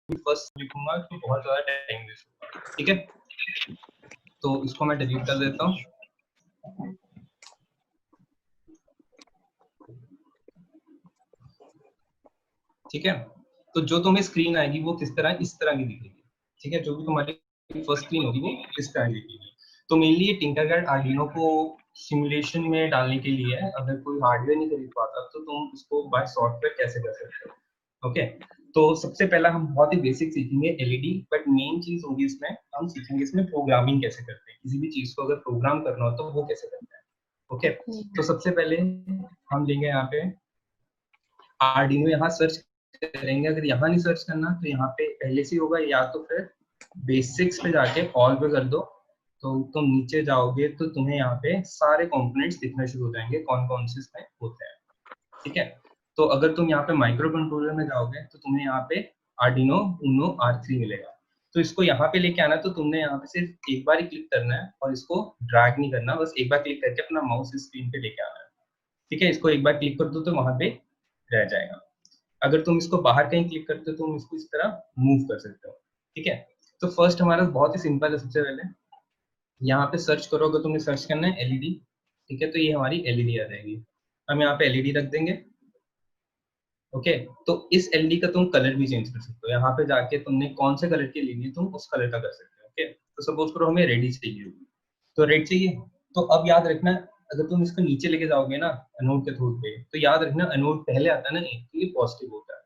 First लिखूंगा तो बहुत ज्यादा टाइम वेस्ट होगा, ठीक है। तो इसको मैं डिलीट कर देता हूँ। ठीक है, तो जो तुम्हें स्क्रीन आएगी वो किस तरह, इस तरह की दिखेगी, ठीक है। जो भी तुम्हारी फर्स्ट स्क्रीन होगी वो इस तरह की दिखेगी। तो मेनली ये टिंकरकैड आर्डिनो को सिमुलेशन में डालने के लिए है। अगर कोई हार्डवेयर नहीं खरीद पाता तो तुम इसको बाय सॉफ्टवेयर कैसे कर सकते हो। ओके, तो सबसे पहला हम बहुत ही बेसिक सीखेंगे एलईडी, बट मेन चीज होगी इसमें हम सीखेंगे इसमें प्रोग्रामिंग कैसे करते हैं। किसी भी चीज को अगर प्रोग्राम करना हो तो वो कैसे करते हैं। ओके, तो सबसे पहले हम लेंगे यहाँ पे आर्डिनो, यहाँ सर्च करेंगे। अगर यहाँ नहीं सर्च करना तो यहाँ पे पहले से होगा, या तो फिर बेसिक्स पे जाके ऑल पे कर दो, तो तुम नीचे जाओगे तो तुम्हें यहाँ पे सारे कंपोनेंट्स दिखना शुरू हो जाएंगे, कौन कौन से इसमें होते हैं, ठीक है। तो अगर तुम यहाँ पे माइक्रो कंट्रोलर में जाओगे तो तुम्हें यहाँ पे आर्डिनो उनो R3 मिलेगा। तो इसको यहाँ पे लेके आना, तो तुमने यहाँ पे सिर्फ एक बार ही क्लिक करना है और इसको ड्रैग नहीं करना, बस एक बार क्लिक करके अपना माउस स्क्रीन पे लेके आना है, ठीक है। इसको एक बार क्लिक कर दो तो वहां पे रह जाएगा। अगर तुम इसको बाहर कहीं क्लिक करते हो तो तुम इसको इस तरह मूव कर सकते हो, ठीक है। तो फर्स्ट हमारा बहुत ही सिंपल है। सबसे पहले यहाँ पे सर्च करो, अगर तुम्हें सर्च करना है एलईडी, ठीक है, तो ये हमारी एलईडी आ जाएगी। हम यहाँ पे एलईडी रख देंगे। ओके, तो इस एलईडी का तुम कलर भी चेंज कर सकते हो। यहाँ पे जाके तुमने कौन से कलर की लेनी है तुम उस कलर का कर सकते हो। ओके, तो सपोज करो हमें रेड चाहिए, तो रेड चाहिए। तो अब याद रखना, अगर तुम इसको नीचे लेके जाओगे ना एनोड कैथोड पे, तो याद रखना एनोड पहले आता है ना, तो ये पॉजिटिव होता है,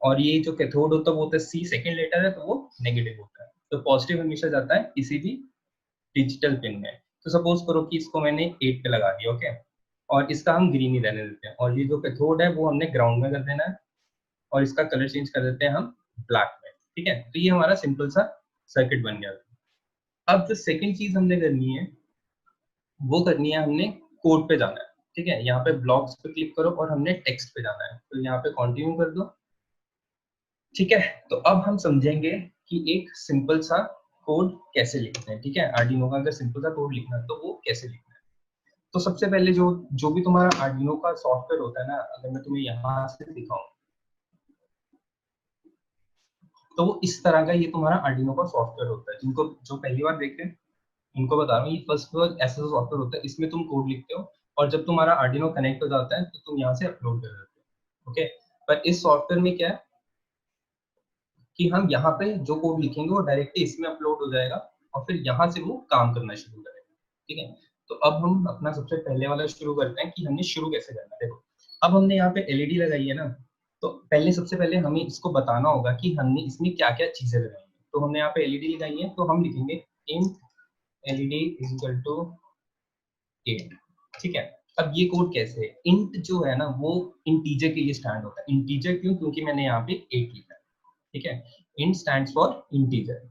और ये जो कैथोड होता है वो होता है सी, सेकंड लेटर है तो वो नेगेटिव होता है। तो पॉजिटिव हमेशा जाता है किसी भी डिजिटल पिन में। तो सपोज करो कि इसको मैंने 8 पे लगा दिया, ओके, और इसका हम ग्रीन ही रहने देते हैं, और ये जो कैथोड है वो हमने ग्राउंड में कर देना है, और इसका कलर चेंज कर देते हैं हम ब्लैक में, ठीक है। तो ये हमारा सिंपल सा सर्किट बन गया। अब जो सेकंड चीज हमने करनी है वो करनी है, हमने कोड पे जाना है, ठीक है। यहाँ पे ब्लॉक्स पे क्लिक करो और हमने टेक्स्ट पे जाना है, तो यहाँ पे कंटिन्यू कर दो, ठीक है। तो अब हम समझेंगे कि एक सिंपल सा कोड कैसे लिखते हैं, ठीक है। आर्डिनो का अगर सिंपल सा कोड लिखना है तो वो कैसे लिखना है। तो सबसे पहले जो जो भी तुम्हारा आर्डिनो का सॉफ्टवेयर होता है ना, अगर मैं तुम्हें यहाँ से दिखाऊं तो वो इस तरह का ये तुम्हारा आर्डिनो का सॉफ्टवेयर होता है। जिनको जो पहली बार देख रहे हैं उनको बता रहा हूँ, ये फर्स्ट ऐसा सॉफ्टवेयर होता है, इसमें तुम कोड लिखते हो और जब तुम्हारा आर्डिनो कनेक्ट हो जाता है तो तुम यहाँ से अपलोड कर देते हो। ओके, पर इस सॉफ्टवेयर में क्या है कि हम यहाँ पे जो कोड लिखेंगे वो डायरेक्टली इसमें अपलोड हो जाएगा और फिर यहाँ से वो काम करना शुरू करेगा, ठीक है। तो अब हम अपना सबसे पहले वाला शुरू करते हैं कि हमने शुरू कैसे करना है। देखो, अब हमने यहाँ पे एलईडी लगाई है ना, तो पहले सबसे पहले हमें इसको बताना होगा कि हमने इसमें क्या क्या चीजें लगाई है। तो हमने यहाँ पे एलईडी लगाई है, तो हम लिखेंगे इन एलईडी इज इक्वल टू 8, ठीक है। अब ये कोड कैसे है, इंट जो है ना वो इंटीजर के लिए स्टैंड होता है। इंटीजर क्यों, क्योंकि मैंने यहाँ पे 8 लिखा है, ठीक है। Int stands for integer.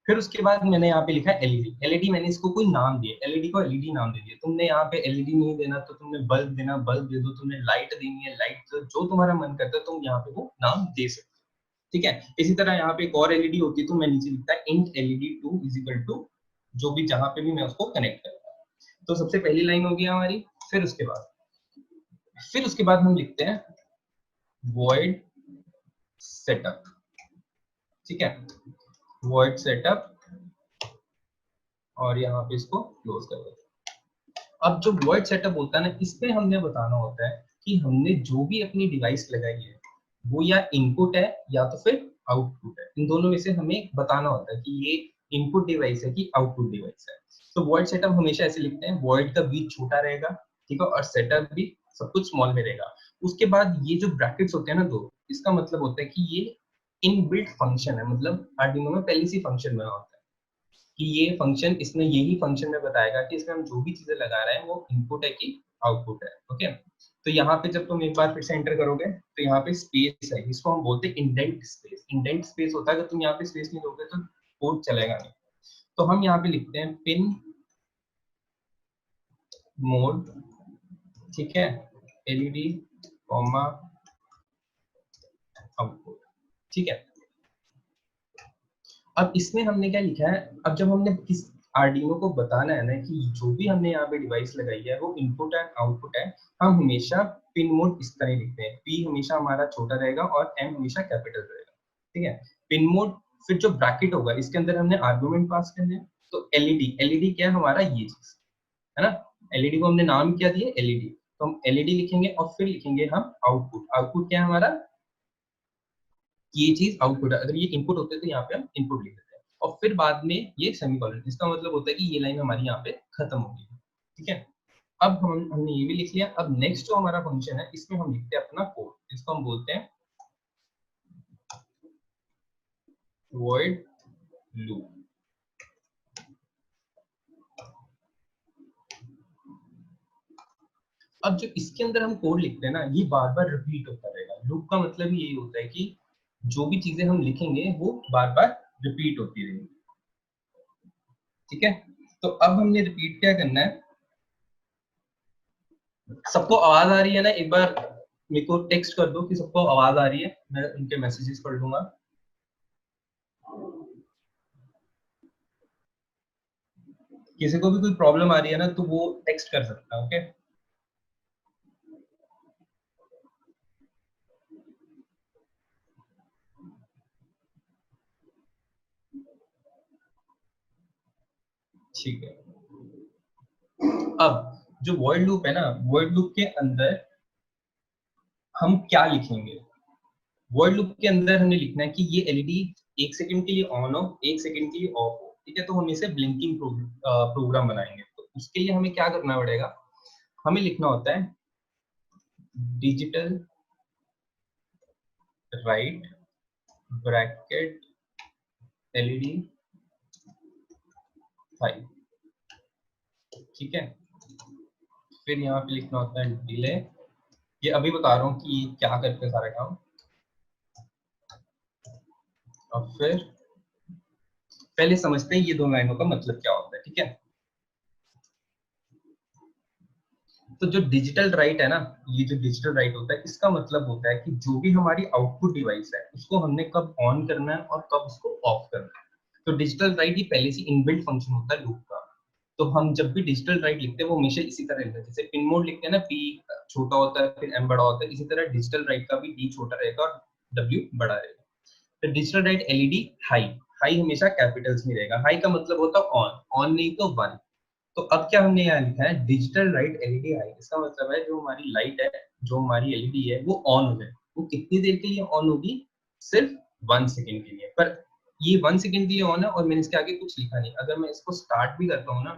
फिर उसके बाद मैंने यहाँ पे लिखा है एलईडी। एलईडी मैंने इसको कोई नाम दिया, एलईडी को एलईडी नाम दे दिया। तुमने यहाँ पे एलईडी नहीं देना तो तुमने बल्ब देना, बल्ब दे दो। तुमने लाइट देनी है, लाइट, जो तुम्हारा मन करता है तुम यहाँ पे वो नाम दे सकते हो, ठीक है। इसी तरह यहाँ पे एक और एलईडी होती है, तो मैं नीचे लिखता है int LED 2 is equal to जो भी, जहां पे भी मैं उसको कनेक्ट करूंगा। तो सबसे पहली लाइन होगी हमारी। फिर उसके बाद हम लिखते हैं void setup, ठीक है, void setup, और यहाँ पे इसको क्लोज कर देते हैं। अब जो void setup होता है ना, इसमें हमने बताना होता है कि हमने जो भी अपनी डिवाइस लगाई है वो या इनपुट है या तो फिर आउटपुट है। इन दोनों में से हमें बताना होता है कि ये इनपुट डिवाइस है कि आउटपुट डिवाइस है। तो void setup हमेशा ऐसे लिखते हैं, void का बीच छोटा रहेगा, ठीक है, और सेटअप भी सब कुछ स्मॉल में रहेगा। उसके बाद ये जो ब्रैकेट्स होते हैं ना दो, इसका मतलब होता है कि ये इनबिल्ट फंक्शन है, मतलब आर्डिनो में पहले से फंक्शन बना होता है कि ये फंक्शन, इसमें यही फंक्शन में बताएगा कि इसमें हम जो भी चीजें लगा रहे हैं वो इनपुट है कि आउटपुट है। ओके, तो यहाँ पे जब तुम एक बार फिर से एंटर करोगे तो यहाँ पे स्पेस है, इसको हम बोलते हैं इंडेंट स्पेस। इंडेंट स्पेस होता है, अगर तुम यहाँ पे स्पेस नहीं दोगे तो कोड चलेगा नहीं। तो हम यहाँ पे लिखते हैं पिन मोड, ठीक है, एलईडी कॉमा आउटपुट, ठीक है। अब इसमें हमने क्या लिखा है, अब जब हमने किस आर्डिनो को बताना है ना कि जो भी हमने यहाँ पे डिवाइस लगाई है वो इनपुट एंड आउटपुट है, हम हमेशा पिन मोड इस तरह लिखते हैं। पी हमेशा हमारा छोटा रहेगा और एम हमेशा कैपिटल रहेगा, ठीक है। पिन मोड, फिर जो ब्रैकेट होगा इसके अंदर हमने आर्गुमेंट पास करने हैं, तो एलईडी, एलईडी क्या है हमारा, ये चीज है ना, एलईडी को हमने नाम क्या दिया एलईडी, तो हम एलईडी लिखेंगे और फिर लिखेंगे हम आउटपुट, आउटपुट क्या है हमारा, ये चीज आउटपुट है, अगर ये इनपुट होते तो यहाँ पे हम इनपुट लिख देते हैं, और फिर बाद में ये सेमीकोलन, इसका मतलब होता है कि ये लाइन हमारी यहाँ पे खत्म होगी, ठीक है। अब हमने ये भी लिख लिया, अब नेक्स्ट जो हमारा फंक्शन है इसमें हम लिखते हैं अपना कोड, इसको हम बोलते हैं void loop। अब जो इसके अंदर हम कोड लिखते हैं ना, ये बार बार रिपीट होता रहेगा, लूप का मतलब ही यही होता है कि जो भी चीजें हम लिखेंगे वो बार बार रिपीट होती रहेंगी, ठीक है। तो अब हमने रिपीट क्या करना है, सबको आवाज आ रही है ना, एक बार मेरे को टेक्स्ट कर दो कि सबको आवाज आ रही है, मैं उनके मैसेजेस पढ़ लूंगा। किसी को भी कोई प्रॉब्लम आ रही है ना तो वो टेक्स्ट कर सकता है, ओके। ठीक है। अब जो वॉइड लूप है ना, वॉइड लूप के अंदर हम क्या लिखेंगे, वॉइड लूप के अंदर हमने लिखना है कि ये एलईडी 1 सेकंड के लिए ऑन हो, 1 सेकंड के लिए ऑफ हो, ठीक है। तो हम इसे ब्लिंकिंग प्रोग्राम बनाएंगे, तो उसके लिए हमें क्या करना पड़ेगा, हमें लिखना होता है डिजिटल राइट ब्रैकेट एलईडी 5, ठीक है। फिर यहाँ पे लिखना होता है डिले, ये अभी बता रहा हूँ कि क्या करते हैं सारा काम, और फिर पहले समझते हैं ये दोनों लाइनों का मतलब क्या होता है, ठीक है। तो जो डिजिटल राइट है ना, ये जो डिजिटल राइट होता है इसका मतलब होता है कि जो भी हमारी आउटपुट डिवाइस है उसको हमने कब ऑन करना है और कब उसको ऑफ करना है। तो डिजिटल राइट ये पहले से इनबिल्ट फंक्शन होता है लूप का, तो हम जब भी डिजिटल राइट लिखते हैं वो हमेशा इसी तरह लिखते हैं, जैसे पिन मोड लिखते हैं ना, पी छोटा होता है फिर एम बड़ा होता है, इसी तरह डिजिटल राइट का भी डी छोटा रहेगा और डब्ल्यू बड़ा रहेगा। तो digital right LED high, high हमेशा कैपिटल्स में रहेगा, हाई का मतलब होता है ऑन, ऑन नहीं तो 1। तो अब क्या हमने यहाँ लिखा है डिजिटल लाइट एलईडी हाई, इसका मतलब है जो हमारी लाइट है, जो हमारी एलईडी है वो ऑन हो जाए, वो कितनी देर के लिए ऑन होगी, सिर्फ 1 सेकेंड के लिए, पर ये 1 सेकेंड के लिए ऑन है और मैंने इसके आगे कुछ लिखा नहीं, अगर मैं इसको स्टार्ट भी करता हूँ ना,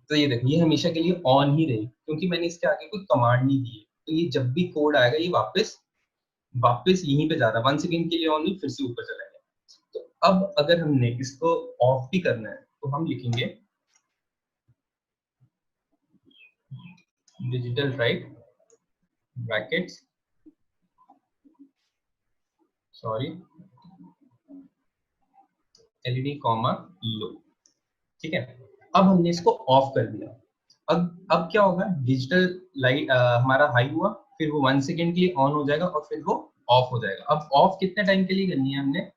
तो ये देखिए ये हमेशा के लिए ऑन ही रहेगी क्योंकि मैंने इसके आगे कोई कमांड नहीं दी है, तो ये जब भी कोड आएगा ये वापस वापस यहीं पे जा रहा है, 1 सेकेंड के लिए ऑन हुई फिर से ऊपर चला गया। तो अब अगर हमने इसको ऑफ भी करना है तो हम लिखेंगे digital right brackets, sorry, LED comma लो, ठीक है। अब हमने इसको ऑफ कर दिया, अब क्या होगा, डिजिटल लाइट हमारा हाई हुआ, फिर वो 1 सेकेंड के लिए ऑन हो जाएगा और फिर वो ऑफ हो जाएगा। अब ऑफ कितने टाइम के लिए करनी है हमने,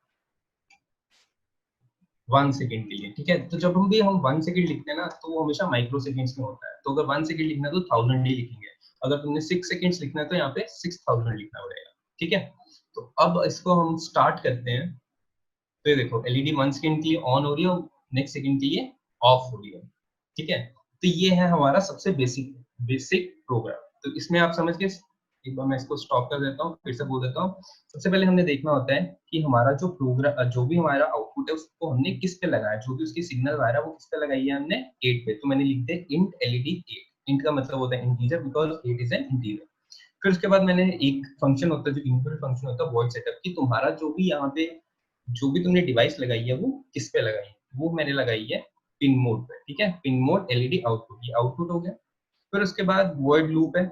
1 सेकेंड के लिए, ठीक है। तो जब हम 1 सेकेंड लिखते हैं ना तो वो हमेशा माइक्रो सेकेंड्स में होता है, तो अगर 1 सेकेंड लिखना है तो 1000 ही लिखेंगे, अगर तुमने 6 सेकेंड्स लिखना है तो यहाँ पे 6000 लिखना पड़ेगा, ठीक है। तो अब इसको हम स्टार्ट करते हैं, तो ये देखो एलईडी 1 सेकेंड के लिए ऑन हो रही है और नेक्स्ट सेकेंड के लिए ऑफ हो रही है, ठीक है। तो ये है हमारा सबसे बेसिक बेसिक प्रोग्राम, तो इसमें आप समझ गए। एक बार मैं इसको स्टॉप कर देता हूँ, फिर से बोल देता हूँ। सबसे पहले हमने देखना होता है कि हमारा जो प्रोग्राम, जो भी हमारा आउटपुट है उसको हमने किस पे लगाया, जो भी उसकी सिग्नल वायर है वो किस पे लगाई है हमने 8 पे, तो मैंने लिख दिया इंट एलईडी 8, इंट का मतलब होता है integer because 8 is an integer. फिर उसके बाद मैंने एक फंक्शन होता है जो इनबिल्ट फंक्शन होता है वॉइड सेटअप की, तुम्हारा जो भी यहाँ पे जो भी तुमने डिवाइस लगाई है वो किस पे लगाई है, वो मैंने लगाई है पिन मोड पे, ठीक है। पिन मोड एलईडी आउटपुट, ये आउटपुट हो गया। फिर उसके बाद वॉइड लूप है,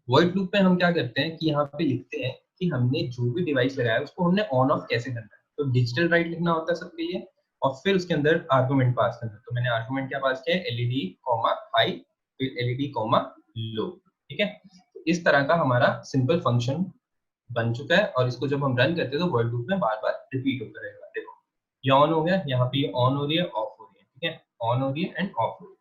वॉइड लूप पे हम क्या करते हैं कि यहाँ पे लिखते हैं कि हमने जो भी डिवाइस लगाया है उसको हमने ऑन ऑफ कैसे करना है, तो डिजिटल राइट लिखना होता है सबके लिए, और फिर उसके अंदर आर्गुमेंट पास करना है, तो मैंने आर्गुमेंट क्या पास किया है एलईडी कॉमा हाई, फिर एलईडी कॉमा लो, ठीक है। तो इस तरह का हमारा सिंपल फंक्शन बन चुका है, और इसको जब हम रन करते हैं तो वर्ड लूप में बार बार रिपीट होता रहेगा। देखो ये ऑन हो गया, यहाँ पे ये ऑन हो रही है ऑफ हो रही है, ठीक है, ऑन हो रही है एंड ऑफ हो रही है।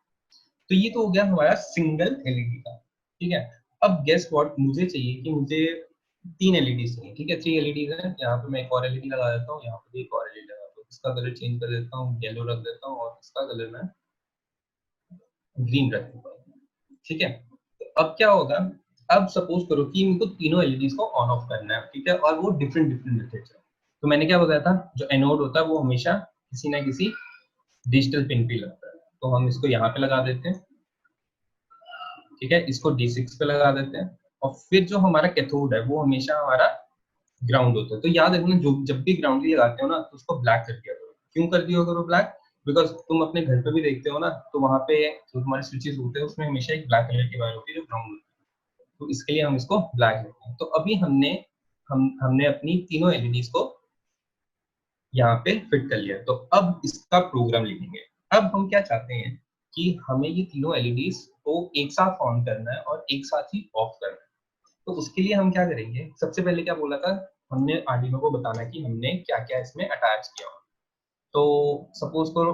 तो ये तो हो गया हमारा सिंगल एलईडी का, ठीक है। अब गेस व्हाट, मुझे चाहिए कि मुझे 3 एलईडीज चाहिए, ठीक है, 3 एलईडीज है। यहाँ पे मैं एक और एलईडी लगा देता हूँ, यहाँ पे भी एक और एलईडी लगा देता हूँ, इसका कलर चेंज कर देता हूँ, येलो रख देता हूँ और इसका कलर मैं ग्रीन रख देता हूँ, ठीक है। तो अब क्या होगा, अब सपोज करो कि इनको तीनों एलईडीज को ऑन ऑफ करना है, ठीक है, और वो डिफरेंट डिफरेंट मेथड है। तो मैंने क्या बताया था, जो एनोड होता है वो हमेशा किसी ना किसी डिजिटल पिन पे लगता है, तो हम इसको यहाँ पे लगा देते हैं, ठीक है, इसको D6 पे लगा देते हैं। और फिर जो हमारा कैथोड है वो हमेशा हमारा ग्राउंड होता है। तो याद रखना, जो जब भी ग्राउंड लगाते हो ना तो उसको ब्लैक कर दिया करो। क्यों कर दिया करो ब्लैक? बिकॉज तुम अपने घर पे भी देखते हो ना, तो वहां पे जो तुम्हारे स्विचेस होते हैं उसमें हमेशा एक ब्लैक कलर की वायर होती है जो ग्राउंड होती है, तो इसके लिए हम इसको ब्लैक लेते हैं। तो अभी हमने अपनी तीनों एलईडीज को यहाँ पे फिट कर लिया। तो अब इसका प्रोग्राम लिखेंगे। अब हम क्या चाहते हैं कि हमें ये तीनों एलईडीज को एक साथ ऑन करना है और एक साथ ही ऑफ करना है। तो उसके लिए हम क्या करेंगे, सबसे पहले क्या बोला था, हमने आर्डिनो को बताना कि हमने क्या क्या इसमें अटैच किया हो। तो सपोज करो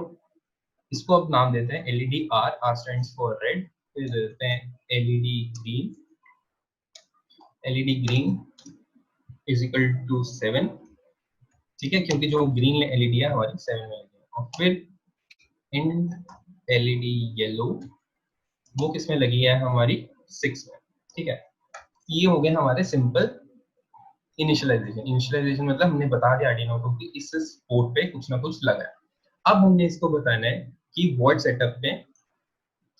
इसको अब नाम देते हैं LED R, R stands for red, फिर देते हैं LED green, LED green is equal to 7, ठीक है, क्योंकि जो ग्रीन एलईडी है हमारी 7 में लगी है। और फिर इन एलईडी येलो, वो किसमें लगी है हमारी 6 में, ठीक है। ये हो गए हमारे सिंपल इनिशियलाइजेशन। इनिशियलाइजेशन मतलब हमने बता दिया आर्डिनो को कि इस पोर्ट पे कुछ ना कुछ लगा है। अब हमने इसको बताना है कि वॉइड सेटअप में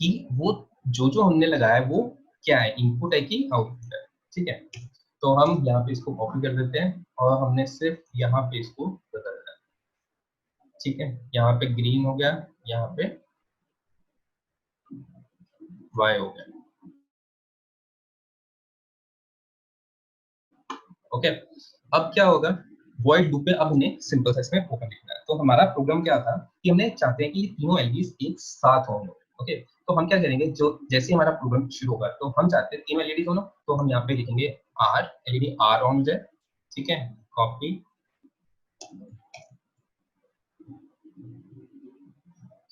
कि वो जो जो हमने लगाया है वो क्या है, इनपुट है कि आउटपुट है, ठीक है। तो हम यहाँ पे इसको कॉपी कर देते हैं और हमने सिर्फ यहाँ पे इसको बदलना है, ठीक है। यहाँ पे ग्रीन हो गया, यहाँ पे वाई हो गया, ओके। अब क्या होगा, वॉइड लूप में अब हमने सिंपल सा इसमें प्रोग्राम लिखना है। तो हमारा प्रोग्राम क्या था कि हमने चाहते हैं कि ये तीनों एलईडीज एक साथ ऑन हो, ओके। तो हम क्या करेंगे, जो जैसे हमारा प्रोग्राम शुरू होगा तो हम चाहते हैं तीनों एलईडीज ऑन हो, तो हम यहाँ पे लिखेंगे आर, एलईडी आर ऑन हो जाए, ठीक है, कॉपी।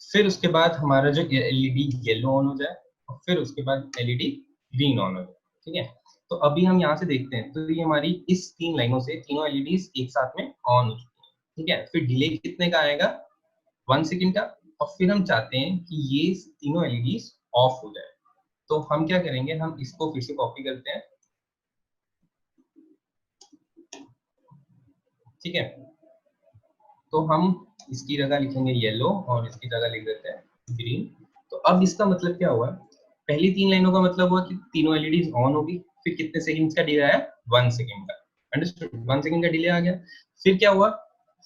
फिर उसके बाद हमारा जो एलईडी येलो ऑन हो जाए और फिर उसके बाद एलईडी ग्रीन ऑन हो जाए, ठीक है। तो अभी हम यहाँ से देखते हैं, तो ये हमारी इस 3 लाइनों से तीनों एलईडीज एक साथ में ऑन हो चुकी है, ठीक है। फिर डिले कितने का आएगा, 1 सेकंड का। और फिर हम चाहते हैं कि ये तीनों एलईडीज ऑफ हो जाए। तो हम क्या करेंगे, हम इसको फिर से कॉपी करते हैं, ठीक है। तो हम इसकी जगह लिखेंगे येलो और इसकी जगह लिख देते हैं ग्रीन। तो अब इसका मतलब क्या हुआ, पहली 3 लाइनों का मतलब हुआ कि तीनों एलईडीज ऑन होगी, फिर कितने सेकंड्स का डिले आया, 1 सेकंड का, अंडरस्टूड, 1 सेकंड का डिले आ गया। फिर क्या हुआ,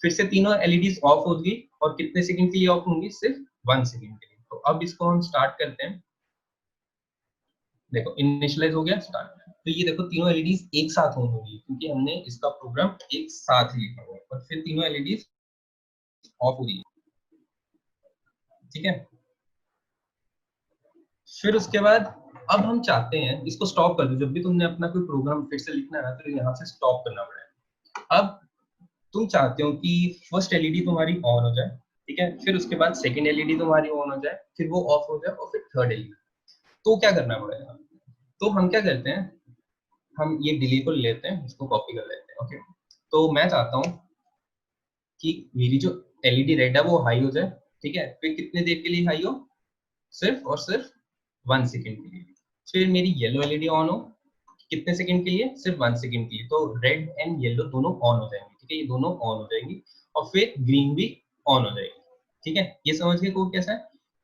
फिर से तीनों एलईडीज ऑफ होगी और कितने सेकंड के लिए ऑफ होंगी, सिर्फ 1 सेकंड के लिए। तो अब इसको हम स्टार्ट करते हैं, देखो इनिशियलाइज हो गया, स्टार्ट। तो ये देखो तीनों एलईडीज एक साथ ऑन होगी क्योंकि हमने इसका प्रोग्राम एक साथ ही लिखा हुआ है। और फिर तीनों एलईडीज ऑफ हो गई, ठीक है। फिर उसके बाद अब हम चाहते हैं इसको स्टॉप कर दो। जब भी तुमने अपना कोई प्रोग्राम फिर से लिखना है ना, तो यहाँ से स्टॉप करना पड़ेगा। अब तुम चाहते हो कि फर्स्ट एलईडी तुम्हारी ऑन हो जाए, ठीक है, फिर उसके बाद सेकंड एलईडी तुम्हारी ऑन हो जाए, फिर वो ऑफ हो जाए और फिर थर्ड एलईडी। तो क्या करना पड़ेगा, तो हम क्या करते हैं, हम ये डिले को लेते हैं, इसको कॉपी कर लेते हैं, ओके। तो मैं चाहता हूँ कि मेरी जो एलईडी रेड है वो हाई हो जाए, ठीक है, फिर कितने देर के लिए हाई हो, सिर्फ और सिर्फ 1 सेकंड के लिए। फिर मेरी येलो एलईडी ऑन हो, कितने सेकंड के लिए, सिर्फ 1 सेकंड के लिए। तो रेड एंड येलो दोनों ऑन हो जाएंगे, ठीक है, ये दोनों ऑन हो जाएंगी। और फिर ग्रीन भी ऑन हो जाएगी, ठीक है। ये समझ गए कोड कैसा है,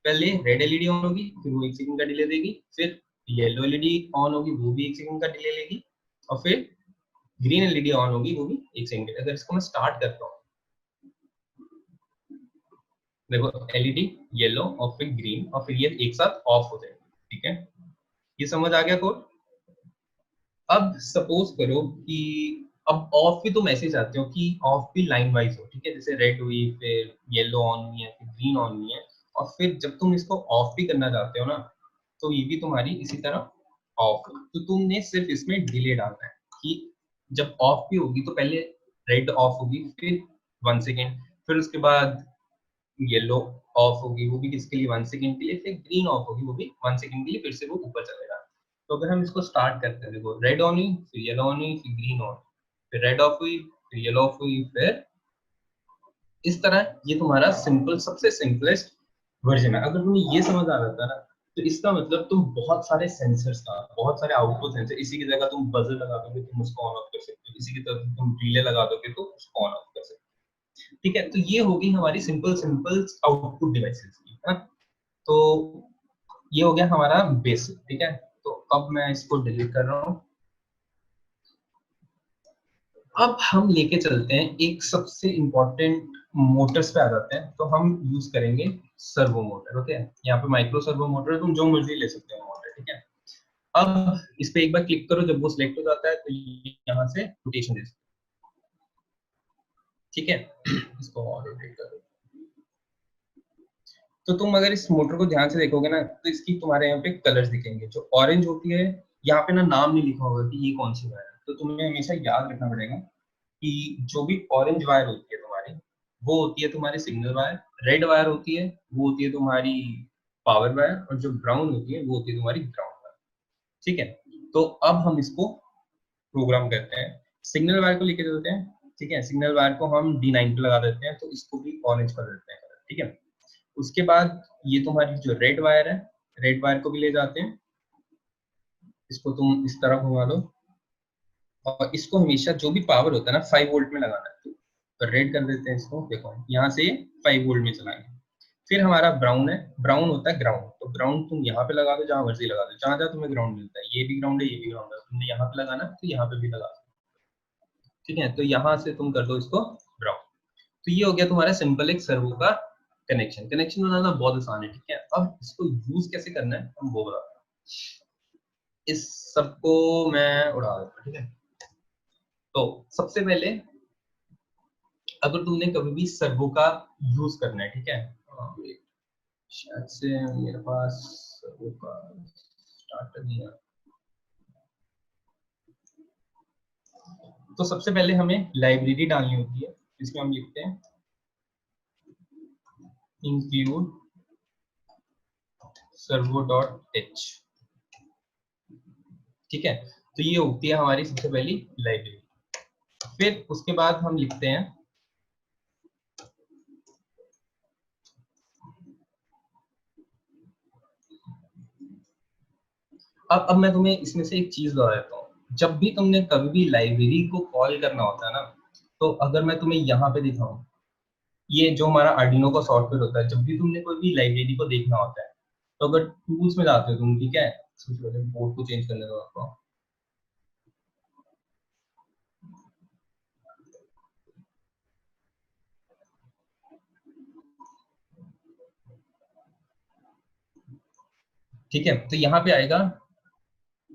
पहले रेड एलईडी ऑन होगी, फिर वो 1 सेकंड का डिले देगी, फिर येलो एलईडी ऑन होगी, वो भी 1 सेकंड का डिले लेगी, और फिर ग्रीन एलईडी ऑन होगी, वो भी 1 सेकंड। अगर इसको मैं स्टार्ट करता हूँ, देखो एलईडी येलो और फिर ग्रीन और फिर ये एक साथ ऑफ हो जाएगी, ठीक है। ये समझ आ गया कोड। अब सपोज करो कि अब ऑफ भी तुम ऐसे चाहते हो कि ऑफ भी लाइन वाइज हो, ठीक है, जैसे रेड हुई, फिर येलो ऑन हुई है, फिर ग्रीन ऑन हुई है, और फिर जब तुम इसको ऑफ भी करना चाहते हो ना, तो ये भी तुम्हारी इसी तरह ऑफ। तो तुमने सिर्फ इसमें डिले डालना है कि जब ऑफ भी होगी तो पहले रेड ऑफ होगी, फिर 1 सेकेंड, फिर उसके बाद येलो ऑफ होगी, वो भी किसके लिए, 1 सेकेंड के लिए, फिर ग्रीन ऑफ होगी, वो भी 1 सेकेंड के लिए, फिर से वो ऊपर चलेगा। तो अगर हम इसको स्टार्ट करते हैं, देखो रेड ऑन हुई, फिर येलो ऑन हुई, फिर ग्रीन ऑन, फिर रेड ऑफ हुई, फिर येलो ऑफ हुई, फिर इस तरह ये तुम्हारा सिंपल, सबसे सिंपलेस्ट वर्जन है। अगर तुम्हें ये समझ आ जाता है ना, तो इसका मतलब तुम बहुत सारे सेंसर्स का, बहुत सारे आउटपुट सेंसर, इसी की जगह तुम बजर लगा दोगे, तुम उसको ऑन ऑफ कर सकते हो, इसी की तरह तुम रिले लगा दोगे तो उसको ऑन ऑफ कर सकते हो। ठीक है, तो ये होगी हमारी सिंपल सिंपल आउटपुट डिवाइसेस की, है ना। तो ये हो गया हमारा बेसिक। ठीक है, तो अब मैं इसको डिलीट कर रहा हूँ। अब हम लेके चलते हैं एक सबसे इंपॉर्टेंट मोटर्स पे आ जाते हैं। तो हम यूज करेंगे सर्वो मोटर। ओके, यहाँ पे माइक्रो सर्वो मोटर है, तुम जो मर्जी ले सकते हो मोटर। ठीक है, अब इस पे एक बार क्लिक करो, जब वो सिलेक्ट हो जाता है तो यहाँ से रोटेशन दे सकते हो। ठीक है, इसको और रोटेट करो। तो तुम अगर इस मोटर को ध्यान से देखोगे ना, तो इसकी तुम्हारे यहाँ पे कलर्स दिखेंगे। जो ऑरेंज होती है, यहाँ पे ना नाम नहीं लिखा होगा कि ये कौन सी वायर है, तो तुम्हें हमेशा याद रखना पड़ेगा कि जो भी ऑरेंज वायर होती है तुम्हारी, वो होती है तुम्हारी सिग्नल वायर। रेड वायर होती है, वो होती है तुम्हारी पावर वायर। और जो ब्राउन होती है, वो होती है तुम्हारी ग्राउंड वायर। ठीक है, तो अब हम इसको प्रोग्राम करते हैं। सिग्नल वायर को लेके चलते हैं। ठीक है, सिग्नल वायर को हम D9 पे लगा देते हैं, तो इसको भी ऑरेंज कर देते हैं। ठीक है, उसके बाद ये तुम्हारी जो रेड वायर है, रेड वायर को भी ले जाते हैं, इसको तुम इस तरह घुमा लो। और इसको हमेशा जो भी पावर होता है ना, 5 वोल्ट में लगाना है। तो रेड कर देते हैं इसको, देखो यहाँ से 5 वोल्ट में चलाएंगे। फिर हमारा ब्राउन है, ब्राउन होता है ग्राउंड। तो ग्राउंड तुम यहाँ पे लगा दो, जहां मर्जी लगा दो, जहां जहां तुम्हें ग्राउंड मिलता है। ये भी ग्राउंड है, ये भी ग्राउंड है, तुमने यहाँ पे लगाना तो यहाँ पे भी लगा दो। ठीक है, तो यहाँ से तुम कर दो इसको ब्राउन। तो ये हो गया तुम्हारा सिंपल एक सर्वो का कनेक्शन। कनेक्शन बनाना बहुत आसान है। ठीक है, अब इसको यूज कैसे करना है हम वो बताते हैं। इस सबको मैं उड़ा देता हूँ। ठीक है, तो सबसे पहले अगर तुमने कभी भी सर्वो का यूज करना है, ठीक है, शायद से मेरे पास सर्वो का स्टार्टर नहीं है। तो सबसे पहले हमें लाइब्रेरी डालनी होती है, इसमें हम लिखते हैं include servo.h। ठीक है, तो ये होती है हमारी सबसे पहली लाइब्रेरी। फिर उसके बाद हम लिखते हैं, अब मैं तुम्हें इसमें से एक चीज बता देता हूँ। जब भी तुमने कभी भी लाइब्रेरी को कॉल करना होता है ना, तो अगर मैं तुम्हें यहाँ पे दिखाऊं, ये जो हमारा आर्डिनो का सॉफ्टवेयर होता है, जब भी तुमने कोई भी लाइब्रेरी को देखना होता है, तो अगर टूल्स में जाते हो तुम, ठीक है, सबसे पहले बोर्ड को चेंज करने दो आपको। ठीक है, तो यहाँ पे आएगा,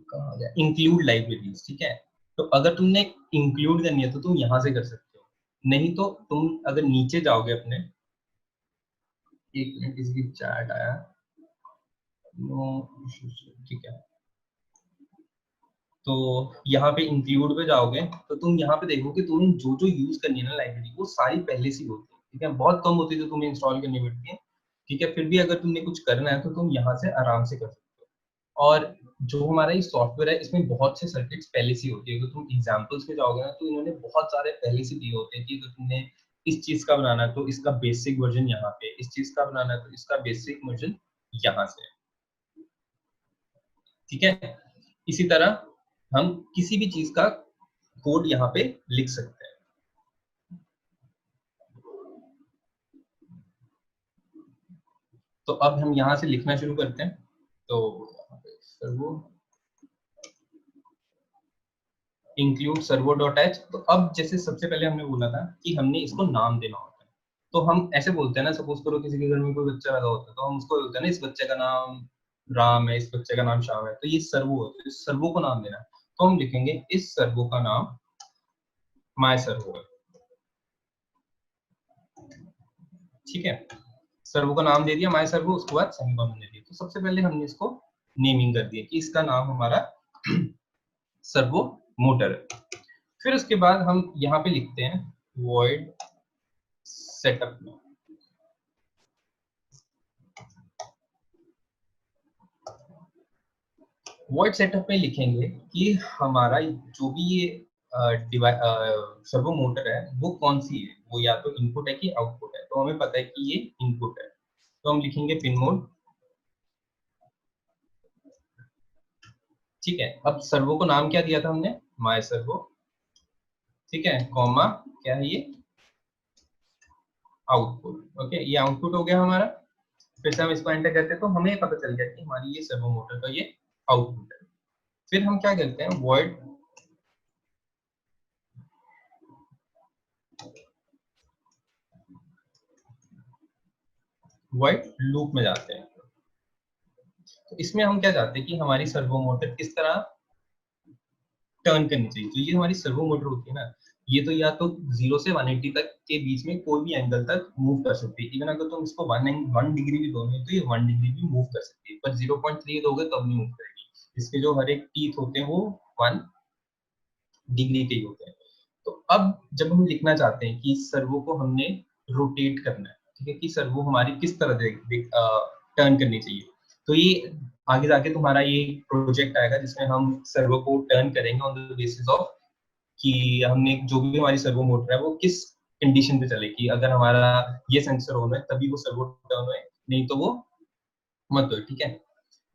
कहाँ गया, इंक्लूड लाइब्रेरीज। ठीक है, तो अगर तुमने इंक्लूड करनी है तो तुम यहाँ से कर सकते हो। नहीं तो तुम अगर नीचे जाओगे अपने, एक मिनट, किसी की चैट आया, नो, ठीक है, तो यहाँ पे इंक्लूड पे जाओगे तो तुम यहाँ पे देखो कि तुम जो जो यूज करनी है ना लाइब्रेरी, वो सारी पहले से होती है। ठीक है, बहुत कम होती है जो तुम्हें इंस्टॉल करनी पड़ती है। ठीक है, फिर भी अगर तुमने कुछ करना है तो तुम यहाँ से आराम से कर सकते हो। और जो हमारा ये सॉफ्टवेयर है, इसमें बहुत से सर्किट्स पहले से होती है। अगर तुम एग्जाम्पल्स में जाओगे ना, तो इन्होंने बहुत सारे पहले से दिए होते हैं कि अगर तुमने इस चीज का बनाना है तो इसका बेसिक वर्जन यहाँ पे, इस चीज का बनाना है तो इसका बेसिक वर्जन यहाँ से। ठीक है, इसी तरह हम किसी भी चीज का कोड यहाँ पे लिख सकते हैं। तो अब हम यहाँ से लिखना शुरू करते हैं। तो servo include servo dot H. तो अब जैसे सबसे पहले हमने बोला था कि हमने इसको नाम देना होता है, तो हम ऐसे बोलते हैं ना, सपोज करो किसी के घर में कोई बच्चा पैदा होता है, तो हम उसको बोलते हैं ना, इस बच्चे का नाम राम है, इस बच्चे का नाम श्याम है। तो ये सर्वो होता है, इस सर्वो को नाम देना है। तो हम लिखेंगे इस सर्वो का नाम माय सर्वो है। ठीक है, सर्वो का नाम दे दिया माय सर्वो, उसके बाद सेमीकोलन दे दिया। तो सबसे पहले हमने इसको नेमिंग कर दिया कि इसका नाम हमारा सर्वो मोटर है। फिर उसके बाद हम यहाँ पे लिखते हैं void setup में। वॉइड सेटअप में लिखेंगे कि हमारा जो भी ये सर्वो मोटर है वो कौन सी है, वो या तो इनपुट है कि आउटपुट है। तो हमें पता है कि ये इनपुट है, तो हम लिखेंगे पिन मोड। ठीक है, अब सर्वो को नाम क्या दिया था हमने, माय सर्वो। ठीक है, कॉमा क्या है ये, आउटपुट। ओके, ये आउटपुट हो गया हमारा। फिर से हम इसको एंटर करते हैं तो हमें पता चल गया कि हमारी ये सर्वो मोटर का ये आउटपुट है। फिर हम क्या करते हैं, वॉइड लूप में जाते हैं। तो इसमें हम क्या चाहते हैं कि हमारी सर्वो मोटर किस तरह टर्न करनी चाहिए। तो ये हमारी सर्वो मोटर होती है ना, ये तो या तो 0 से 180 तक के बीच में कोई भी एंगल तक मूव कर सकती है। इवन अगर तुम इसको 1 डिग्री भी दोगे तो ये 1 डिग्री भी मूव कर सकती है, पर 0.3 दोगे तब नहीं मूव करेगी। इसके जो हर एक टीथ होते हैं वो 1 डिग्री के ही होते हैं। तो अब जब हम लिखना चाहते हैं कि सर्वो को हमने रोटेट करना है, ठीक है, कि सर्वो हमारी किस तरह टर्न करनी चाहिए, तो ये आगे जाके तुम्हारा ये प्रोजेक्ट आएगा जिसमें हम सर्वो को टर्न करेंगे ऑन द बेसिस ऑफ कि हमने जो भी हमारी सर्वो मोटर है वो किस कंडीशन पे चलेगी। अगर हमारा ये सेंसर ऑन है तभी वो सर्वो टर्न हो, नहीं तो वो मत हो। ठीक है,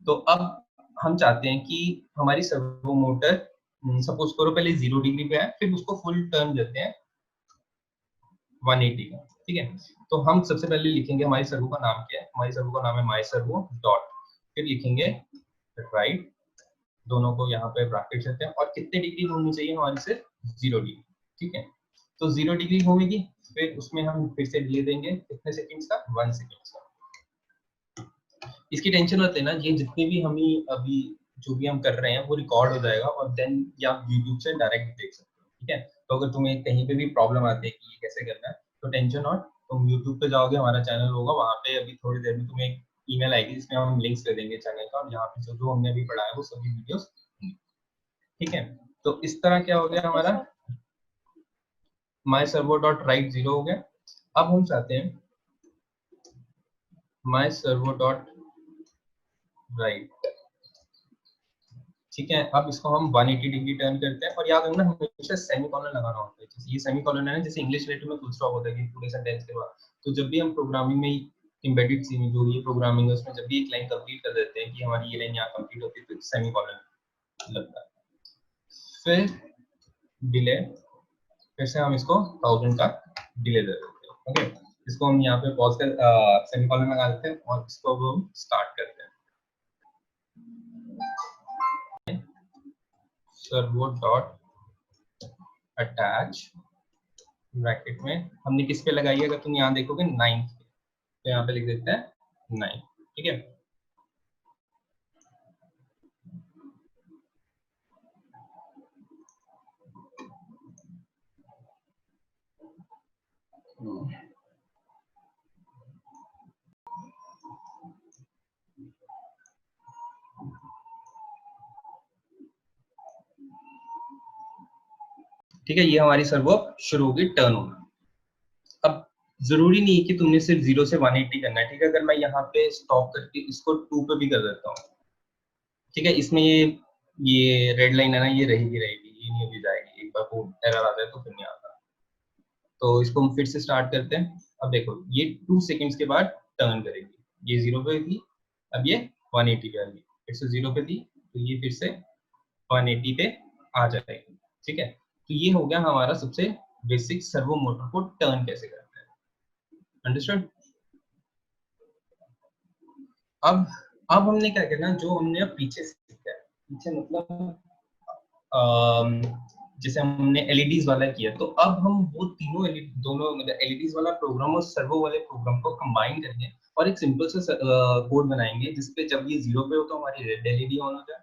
तो अब हम चाहते हैं कि हमारी सर्वो मोटर सपोज करो पहले 0 डिग्री पे है, फिर उसको फुल टर्न देते हैं 180 का। ठीक है, तो हम सबसे पहले लिखेंगे हमारी सर्वो का नाम क्या है, हमारी सर्वो का नाम है माई सर्वो डॉट, फिर लिखेंगे राइट, दोनों को यहाँ पे ब्रैकेट देते हैं, और कितने डिग्री होनी चाहिए हमारी से 0 डिग्री। ठीक है, तो 0 डिग्री होगी, फिर उसमें हम फिर से डिले देंगे कितने सेकंड्स का, 1 सेकंड का। इसकी टेंशन होती है ना, ये जितने भी हम अभी जो भी हम कर रहे हैं वो रिकॉर्ड हो जाएगा और देन या यूट्यूब से डायरेक्ट देख सकते हो। ठीक है, तो अगर तुम्हें कहीं पे भी प्रॉब्लम आती है कि ये कैसे करना है, तो टेंशन नॉट, तुम यूट्यूब पे जाओगे, हमारा चैनल होगा वहाँ पे, अभी थोड़ी देर में तुम्हें एक ईमेल आएगी जिसमें हम लिंक्स दे देंगे चैनल का, और यहाँ पे जो जो हमने अभी पढ़ा है वो सभी वीडियोस। ठीक है, तो इस तरह क्या हो गया हमारा, माई सर्वो डॉट राइट 0 हो गया। अब हम चाहते हैं माई सर्वो डॉट राइट। ठीक है, अब इसको हम 180 डिग्री टर्न करते हैं, और याद रखना हमेशा सेमीकोलन लगाना होता है। जैसे ये सेमीकोलन है ना, जैसे इंग्लिश लेटर में फुल स्टॉप होता है कि पूरे सेंटेंस के बाद, तो जब भी हम प्रोग्रामिंग में एम्बेडेड सी में जो ये प्रोग्रामिंग है उसमें जब भी एक लाइन कंप्लीट कर देते हैं कि हमारी ये लाइन यहाँ कंप्लीट होती है तो सेमीकोलन लगता है। फिर डिले, फिर से हम इसको 1000 का डिले दे देते हैं। ओके, इसको हम यहाँ पे पॉज कर सेमीकोलन लगा देते हैं और इसको हम स्टार्ट करते हैं। सर्वो डॉट अटैच, ब्रैकेट में हमने किस पे लगाई है, अगर तुम यहाँ देखोगे 9 पे, तो यहाँ पे लिख देते हैं 9। ठीक है, ठीक है, ये हमारी सर्वो शुरू होगी टर्न होना। अब जरूरी नहीं है कि तुमने सिर्फ 0 से 180 करना है। ठीक है, अगर मैं यहाँ पे स्टॉप करके इसको 2 पे भी कर देता हूँ, ठीक है, इसमें ये रेड लाइन है ना, ये रहेगी रहेगी, ये नहीं अभी जाएगी, एक बार को एरर आता है तो फिर नहीं आता। तो इसको हम फिर से स्टार्ट करते हैं। अब देखो ये 2 सेकंड्स के बाद टर्न करेगी, ये 0 पे थी, अब ये 180 पे आ गई, फिर से 0 पे थी तो ये फिर से 180 पे आ जाएगी। ठीक है, तो ये हो गया हमारा सबसे बेसिक सर्वो मोटर को टर्न कैसे करते हैं। अंडरस्टूड। अब अब हमने क्या करना, जो हमने अब पीछे सीखा है, पीछे मतलब जैसे हमने एलईडीज वाला किया, तो अब हम वो तीनों दोनों मतलब एलईडीज वाला प्रोग्राम और सर्वो वाले प्रोग्राम को कंबाइन करेंगे और एक सिंपल सा कोड बनाएंगे जिसपे जब ये 0 पे हो तो हमारी रेड एलईडी ऑन हो जाए।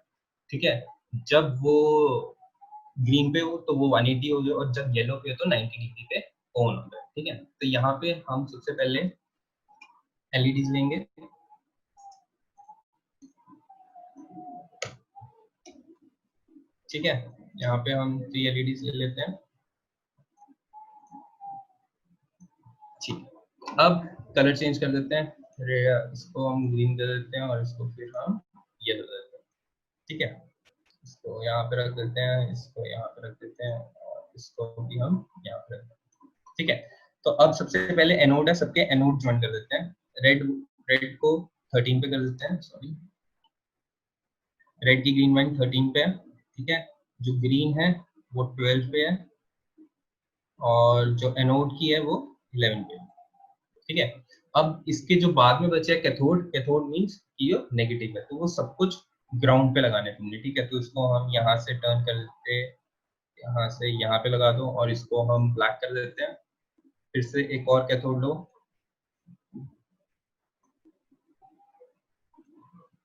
ठीक है, जब वो ग्रीन पे हो तो वो 180 हो जाए, और जब येलो पे हो तो 90 डिग्री पे ऑन हो जाए। ठीक है, तो यहाँ पे हम सबसे पहले एलईडीज लेंगे। ठीक है, यहाँ पे हम 3 एलईडीज ले लेते हैं। ठीक, अब कलर चेंज कर देते हैं, इसको हम ग्रीन दे देते हैं और इसको फिर हम येलो दे देते हैं। ठीक है, यहाँ पे रख देते हैं, इसको यहाँ पे रख देते हैं, और इसको भी हम यहाँ पे रख देते हैं। ठीक है, तो अब सबसे पहले एनोड है, सबके एनोड ज्वाइन कर देते हैं। रेड रेड को 13 पे कर देते हैं, सॉरी रेड की ग्रीन वाइन 13 पे है। ठीक है, जो ग्रीन है वो 12 पे है, और जो एनोड की है वो 11 पे है। ठीक है, अब इसके जो बाद में बचे कैथोड, कैथोड मींस कि ये नेगेटिव है, तो वो सब कुछ ग्राउंड पे लगाने तुमने। ठीक है, तो इसको हम यहाँ से टर्न कर देते, यहाँ से यहाँ पे लगा दो, और इसको हम ब्लैक कर देते हैं। फिर से एक और कैथोड लो,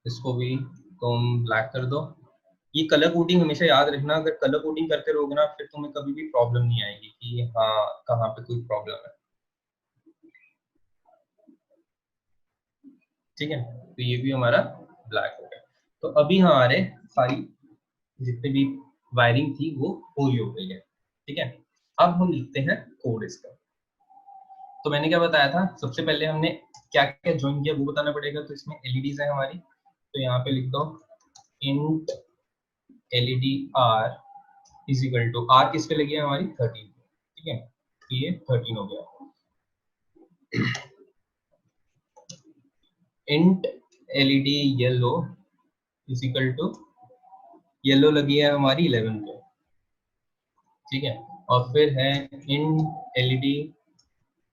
इसको भी तुम ब्लैक कर दो। ये कलर कोडिंग हमेशा याद रखना, अगर कलर कोडिंग करते रहोगे ना फिर तुम्हें कभी भी प्रॉब्लम नहीं आएगी कि हाँ कहाँ पे कोई प्रॉब्लम है। ठीक है, तो ये भी हमारा ब्लैक हो गया। तो अभी हमारे सारी जितने भी वायरिंग थी वो पूरी हो गई है। ठीक है, अब हम लिखते हैं कोड इसका। तो मैंने क्या बताया था, सबसे पहले हमने क्या क्या ज्वाइन किया वो बताना पड़ेगा। तो इसमें एलईडीज है हमारी, तो यहाँ पे लिख दो int LED R is equal to, R किस पे लगी है हमारी 13। ठीक है, तो ये 13 हो गया। Int LED yellow is equal to, yellow लगी है हमारी 11 पे। ठीक है, और फिर है int LED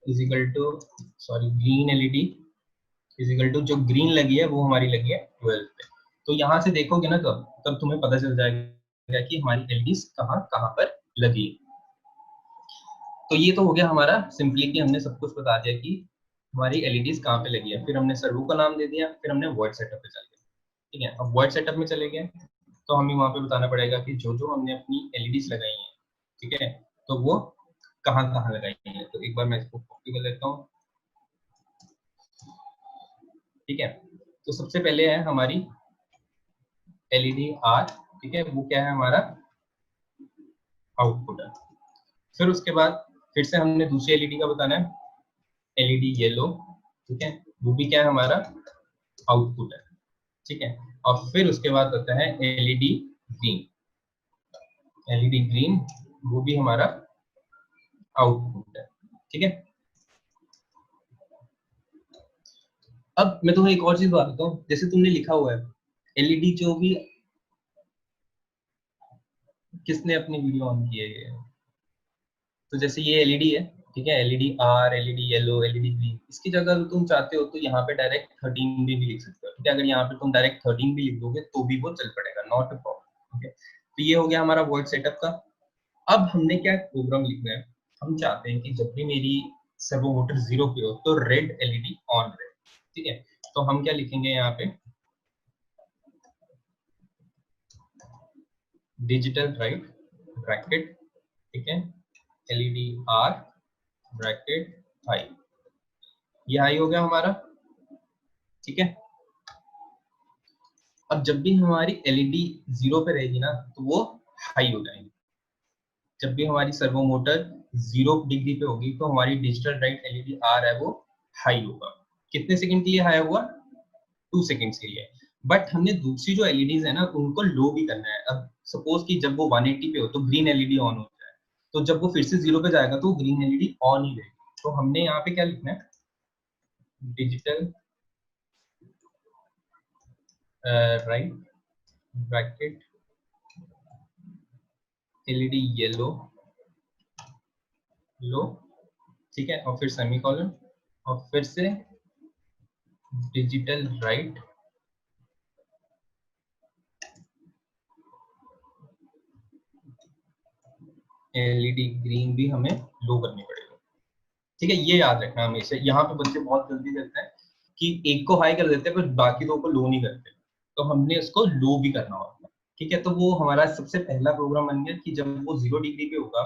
is equal to, sorry green LED is equal to, जो ग्रीन लगी है वो हमारी लगी है 12 पे। तो यहाँ से देखोगे ना तब तब तुम्हें पता चल जाएगा कि हमारी एलईडीज कहाँ कहाँ पर लगी है। तो ये तो हो गया हमारा सिंपली कि हमने सब कुछ बता दिया कि हमारी एलईडीज कहाँ पे लगी है। फिर हमने सर्वो का नाम दे दिया, फिर हमने वॉइड सेटअप पे चले गए। ठीक है, अब वॉइड सेटअप में चले गए तो हमें वहाँ पे बताना पड़ेगा कि जो जो हमने अपनी एलईडीज लगाई हैं, ठीक है, तो वो कहाँ कहाँ लगाई हैं। तो एक बार मैं इसको कॉपी कर लेता हूँ। ठीक है, तो सबसे पहले है हमारी एलईडी आर। ठीक है, वो क्या है हमारा आउटपुट है। फिर उसके बाद फिर से हमने दूसरी एलईडी का बताना है, एलईडी येलो। ठीक है, वो भी क्या है हमारा आउटपुट है। ठीक है, और फिर उसके बाद आता है एलईडी ग्रीन, एलईडी ग्रीन वो भी हमारा आउटपुट है। ठीक है, अब मैं तुम्हें एक और चीज बताता हूँ, जैसे तुमने लिखा हुआ है एलईडी, जो भी किसने अपनी वीडियो ऑन की है, तो जैसे ये एलईडी है, ठीक है, LED R, LED yellow, LED green, इसकी जगह अगर तुम चाहते हो तो यहाँ पे डायरेक्ट 13 भी लिख सकते हो। ठीक है, अगर यहाँ पे तुम डायरेक्ट 13 भी लिख दोगे तो भी वो चल पड़ेगा, नॉट अ प्रॉब्लम। ठीक है, तो ये हो गया हमारा वर्ड सेटअप का। अब हमने क्या प्रोग्राम लिखना है, हम चाहते हैं कि जब भी मेरी सर्वो मोटर 0 पे हो तो रेड एलईडी ऑन रहे। ठीक है, तो हम क्या लिखेंगे यहाँ पे, डिजिटल राइट ब्रैकेट, ठीक है, एलईडी आर ब्रैकेट हाई, ये हाई हो गया हमारा। ठीक है, अब जब भी हमारी एलईडी 0 पे रहेगी ना तो वो हाई हो जाएगी। जब भी हमारी सर्वो मोटर 0 डिग्री पे होगी तो हमारी डिजिटल राइट एलईडी आर है वो हाई होगा। कितने सेकंड के लिए हाई हुआ, 2 सेकंड्स के लिए। बट हमने दूसरी जो एलईडीज है ना उनको लो भी करना है। अब सपोज कि जब वो 180 पे हो तो ग्रीन एलईडी ऑन हो जाए, तो जब वो फिर से 0 पे जाएगा तो ग्रीन एलईडी ऑन ही रहेगी। तो हमने यहाँ पे क्या लिखना है, digital right bracket LED yellow लो, ठीक है, और फिर सेमीकोलन, और फिर से डिजिटल राइट एलईडी ग्रीन भी हमें लो करनी पड़ेगी। ठीक है, ये याद रखना हमेशा। यहाँ पे बच्चे बहुत गलती करते हैं कि एक को हाई कर देते हैं पर बाकी दो को लो नहीं करते, तो हमने उसको लो भी करना होता है। ठीक है, तो वो हमारा सबसे पहला प्रोग्राम बन गया कि जब वो 0 डिग्री पे होगा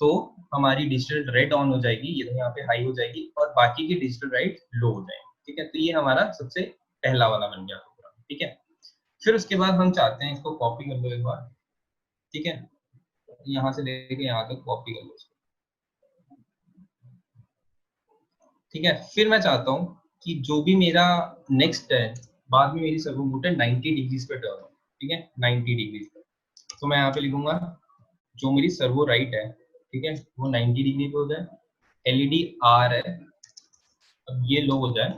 तो हमारी डिजिटल रेड ऑन हो जाएगी, ये तो यहाँ पे हाई हो जाएगी, और बाकी की डिजिटल राइट लो हो जाएगी। ठीक है, तो ये हमारा सबसे पहला वाला बन गया प्रोग्राम। ठीक है, फिर उसके बाद हम चाहते हैं इसको कॉपी कर लो एक बार। ठीक है, यहाँ से लेके यहाँ तक कॉपी कर लो इसको। ठीक है, फिर मैं चाहता हूँ कि जो भी मेरा नेक्स्ट है, बाद में मेरी सर्वो मोटर 90 डिग्रीज पे टर्न हो। ठीक है, 90 डिग्रीज पे, तो मैं यहाँ पे लिखूंगा जो मेरी सर्वो राइट है, ठीक है, वो 90 डिग्री पे हो जाए, एलईडी आर है अब ये लो हो जाए,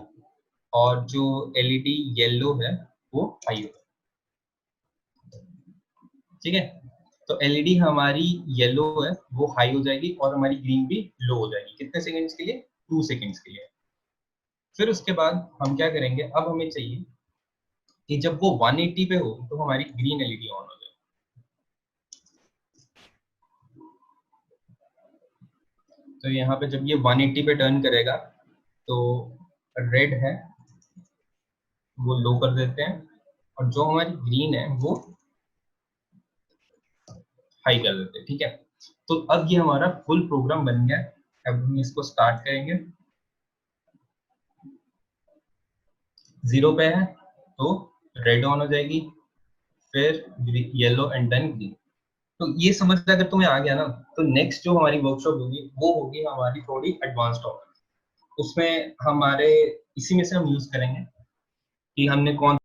और जो एलईडी येलो है वो हाई हो जाए, ठीक है। तो एलईडी हमारी येलो है वो हाई हो जाएगी और हमारी ग्रीन भी लो हो जाएगी, कितने सेकंड्स के लिए, 2 सेकंड्स के लिए। फिर उसके बाद हम क्या करेंगे, अब हमें चाहिए कि जब वो 180 पे हो तो हमारी ग्रीन एलईडी ऑन हो जाए। तो यहाँ पे जब ये 180 पे टर्न करेगा तो रेड है वो लो कर देते हैं, और जो हमारी ग्रीन है वो हाई कर देते हैं, ठीक है। तो अब ये हमारा फुल प्रोग्राम बन गया। अब हम इसको स्टार्ट करेंगे, 0 पे है तो रेड ऑन हो जाएगी, फिर येलो एंड देन ग्रीन। तो ये समझ अगर तुम्हें आ गया ना, तो नेक्स्ट जो हमारी वर्कशॉप होगी वो होगी हमारी थोड़ी एडवांस टॉपिक। उसमें हमारे इसी में से हम यूज करेंगे कि हमने कौन